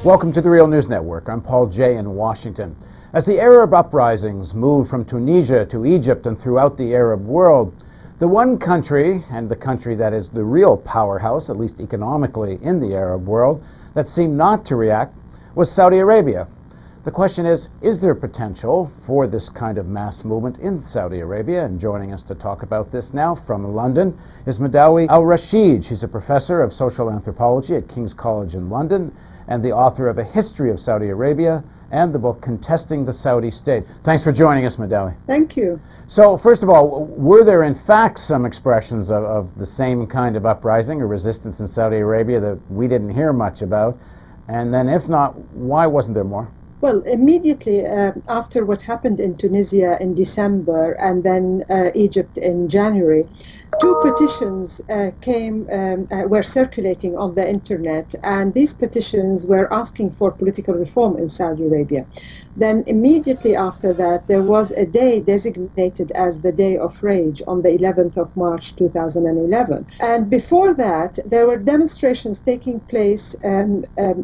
Welcome to the Real News Network. I'm Paul Jay in Washington. As the Arab uprisings moved from Tunisia to Egypt and throughout the Arab world, the one country, and the country that is the real powerhouse, at least economically, in the Arab world, that seemed not to react was Saudi Arabia. The question is there potential for this kind of mass movement in Saudi Arabia? And joining us to talk about this now from London is Madawi Al-Rashid. She's a professor of social anthropology at King's College in London and the author of A History of Saudi Arabia and the book Contesting the Saudi State. Thanks for joining us, Madawi. Thank you. So, first of all, were there in fact some expressions of the same kind of uprising or resistance in Saudi Arabia that we didn't hear much about? And then if not, why wasn't there more? Well, immediately after what happened in Tunisia in December and then Egypt in January, two petitions were circulating on the internet, and these petitions were asking for political reform in Saudi Arabia. Then immediately after that, there was a day designated as the Day of Rage on the 11th of March 2011. And before that, there were demonstrations taking place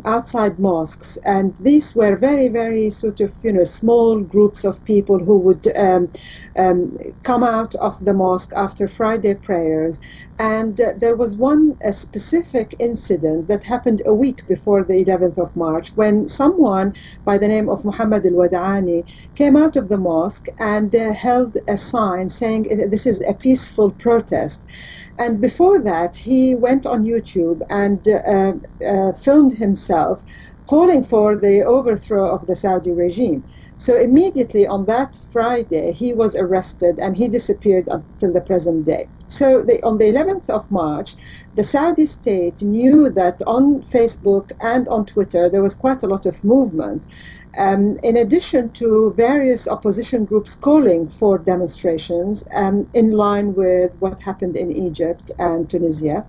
outside mosques, and these were very sort of, small groups of people who would come out of the mosque after Friday prayers. And there was one specific incident that happened a week before the 11th of March when someone by the name of Muhammad al-Wad'ani came out of the mosque and held a sign saying this is a peaceful protest. And before that, he went on YouTube and filmed himself calling for the overthrow of the Saudi regime. So immediately on that Friday, he was arrested and he disappeared until the present day. So on the 11th of March, the Saudi state knew that on Facebook and on Twitter, there was quite a lot of movement. In addition to various opposition groups calling for demonstrations in line with what happened in Egypt and Tunisia.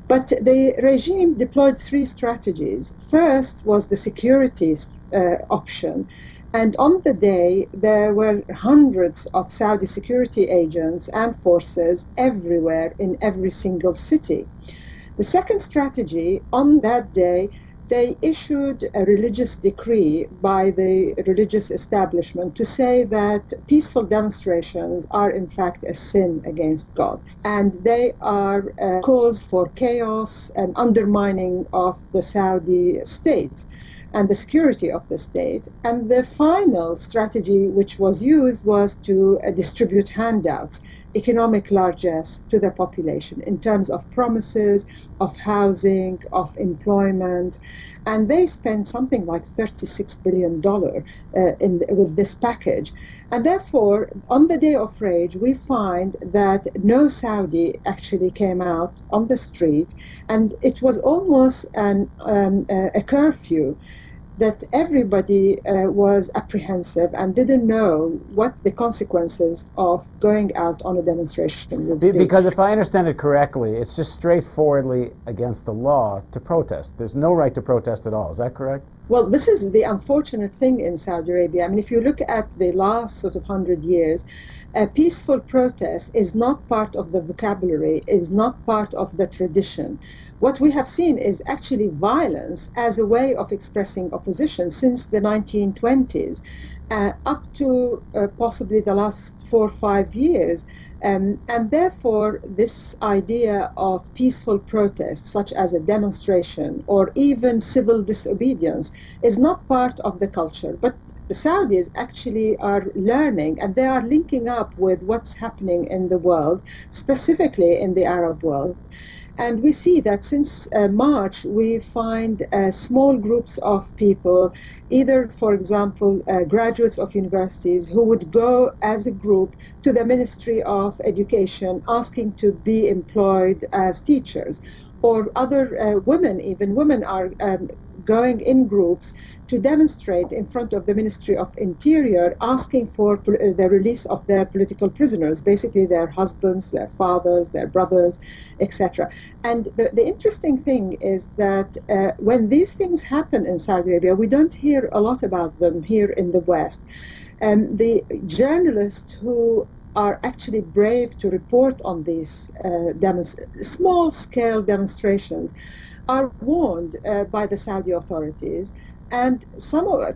But the regime deployed three strategies. First was the security option. And on the day, there were hundreds of Saudi security agents and forces everywhere in every single city. The second strategy, on that day, they issued a religious decree by the religious establishment to say that peaceful demonstrations are in fact a sin against God, and they are a cause for chaos and undermining of the Saudi state and the security of the state. And the final strategy which was used was to distribute handouts, economic largesse to the population in terms of promises, of housing, of employment. And they spent something like $36 billion with this package. And therefore, on the Day of Rage, we find that no Saudi actually came out on the street, and it was almost a curfew that everybody was apprehensive and didn't know what the consequences of going out on a demonstration would be. Because if I understand it correctly, it's just straightforwardly against the law to protest. There's no right to protest at all. Is that correct? Well, this is the unfortunate thing in Saudi Arabia. I mean, if you look at the last sort of 100 years, a peaceful protest is not part of the vocabulary, is not part of the tradition. What we have seen is actually violence as a way of expressing opposition since the 1920s, up to possibly the last 4 or 5 years. And therefore, this idea of peaceful protest, such as a demonstration or even civil disobedience, is not part of the culture. But the Saudis actually are learning, and they are linking up with what's happening in the world, specifically in the Arab world. And we see that since March, we find small groups of people, either, for example, graduates of universities who would go as a group to the Ministry of Education asking to be employed as teachers, or other women, even women are going in groups to demonstrate in front of the Ministry of Interior, asking for the release of their political prisoners, basically their husbands, their fathers, their brothers, etc. And the interesting thing is that when these things happen in Saudi Arabia, we don't hear a lot about them here in the West. The journalists who are actually brave to report on these small-scale demonstrations are warned by the Saudi authorities. And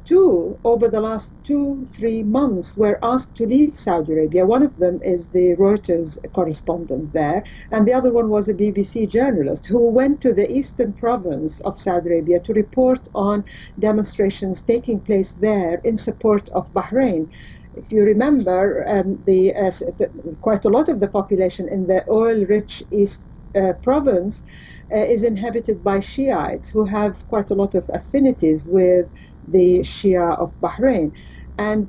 two over the last 2-3 months were asked to leave Saudi Arabia. One of them is the Reuters correspondent there, and the other one was a BBC journalist who went to the eastern province of Saudi Arabia to report on demonstrations taking place there in support of Bahrain. If you remember, quite a lot of the population in the oil-rich East province is inhabited by Shiites who have quite a lot of affinities with the Shia of Bahrain. And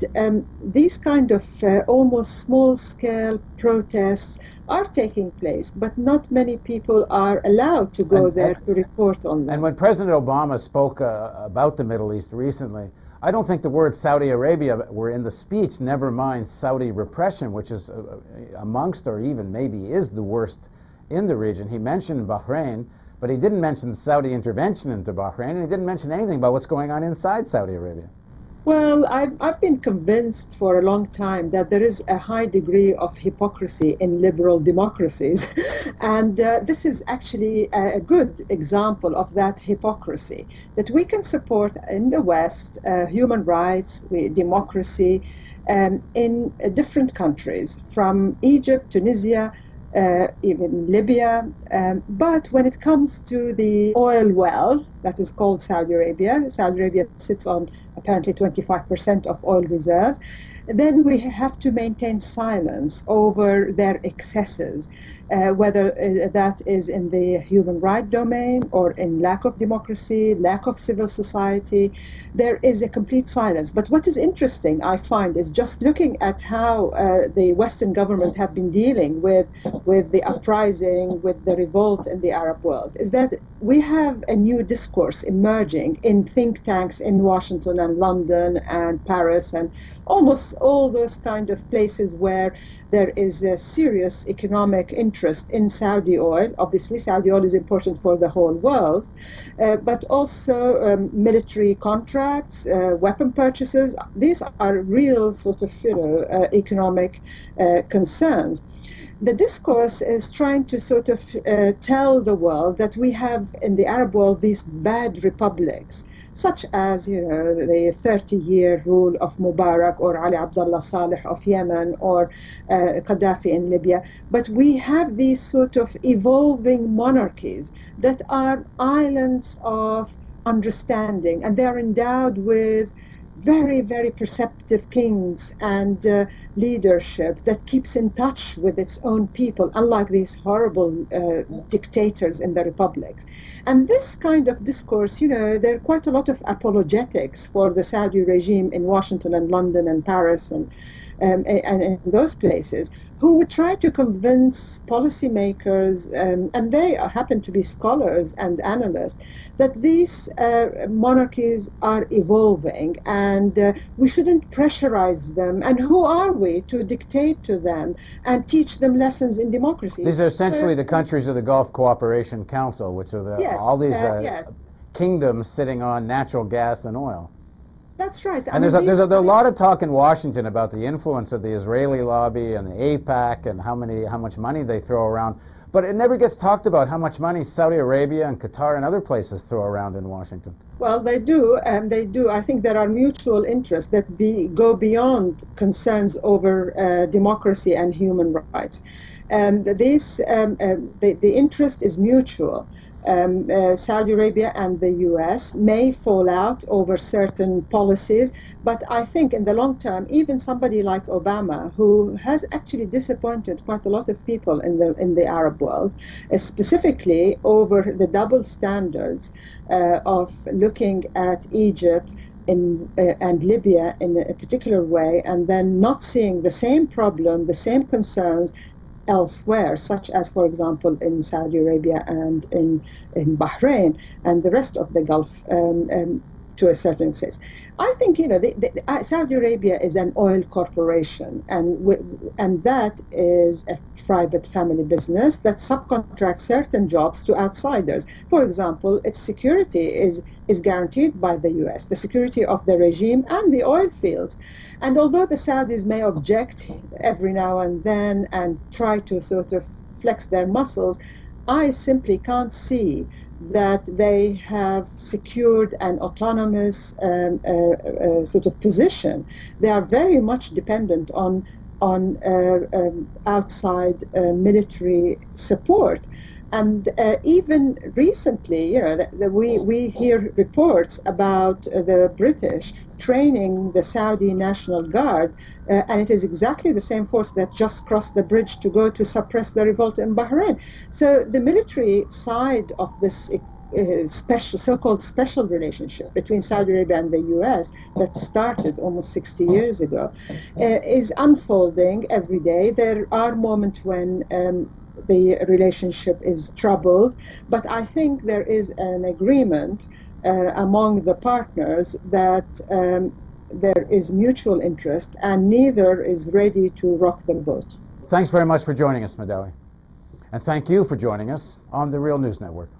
these kind of almost small-scale protests are taking place, but not many people are allowed to go there to report on them. And when President Obama spoke about the Middle East recently, I don't think the word Saudi Arabia were in the speech, never mind Saudi repression, which is amongst, or even maybe is, the worst in the region. He mentioned Bahrain, but he didn't mention Saudi intervention into Bahrain, and he didn't mention anything about what's going on inside Saudi Arabia. Well, I've been convinced for a long time that there is a high degree of hypocrisy in liberal democracies. And this is actually a good example of that hypocrisy, that we can support in the West human rights, democracy in different countries, from Egypt, Tunisia, even Libya. But when it comes to the oil well, that is called Saudi Arabia sits on apparently 25% of oil reserves, then we have to maintain silence over their excesses, whether that is in the human right domain or in lack of democracy, lack of civil society. There is a complete silence. But what is interesting, I find, is just looking at how the Western government have been dealing with the uprising, with the revolt in the Arab world, is that we have a new discourse emerging in think tanks in Washington and London and Paris and almost all those kind of places where there is a serious economic interest in Saudi oil. Obviously, Saudi oil is important for the whole world, but also military contracts, weapon purchases. These are real sort of, economic concerns. The discourse is trying to sort of tell the world that we have in the Arab world these bad republics, such as, the 30-year rule of Mubarak or Ali Abdullah Saleh of Yemen or Gaddafi in Libya. But we have these sort of evolving monarchies that are islands of understanding, and they are endowed with very, very perceptive kings and leadership that keeps in touch with its own people, unlike these horrible dictators in the republics. And this kind of discourse, there are quite a lot of apologetics for the Saudi regime in Washington and London and Paris and in those places, who would try to convince policymakers, and they happen to be scholars and analysts, that these monarchies are evolving and we shouldn't pressurize them. And who are we to dictate to them and teach them lessons in democracy? These are essentially the countries of the Gulf Cooperation Council, which are all these kingdoms sitting on natural gas and oil. That's right. And there's a lot of talk in Washington about the influence of the Israeli lobby and the AIPAC and how much money they throw around. But it never gets talked about how much money Saudi Arabia and Qatar and other places throw around in Washington. Well, they do. I think there are mutual interests that go beyond concerns over democracy and human rights. The interest is mutual. Saudi Arabia and the US may fall out over certain policies, but I think in the long term, even somebody like Obama, who has actually disappointed quite a lot of people in the Arab world, specifically over the double standards of looking at Egypt and Libya in a particular way, and then not seeing the same problem, the same concerns elsewhere, such as, for example, in Saudi Arabia and in Bahrain and the rest of the Gulf to a certain extent. I think, Saudi Arabia is an oil corporation, and that is a private family business that subcontracts certain jobs to outsiders. For example, its security is guaranteed by the US, the security of the regime and the oil fields. And although the Saudis may object every now and then and try to sort of flex their muscles, I simply can't see that they have secured an autonomous sort of position. They are very much dependent on outside military support. And even recently, we hear reports about the British training the Saudi National Guard, and it is exactly the same force that just crossed the bridge to go to suppress the revolt in Bahrain. So the military side of this so-called special relationship between Saudi Arabia and the U.S. that started almost 60 years ago is unfolding every day. There are moments when the relationship is troubled, but I think there is an agreement among the partners that there is mutual interest and neither is ready to rock the boat. Thanks very much for joining us, Madawi. And thank you for joining us on the Real News Network.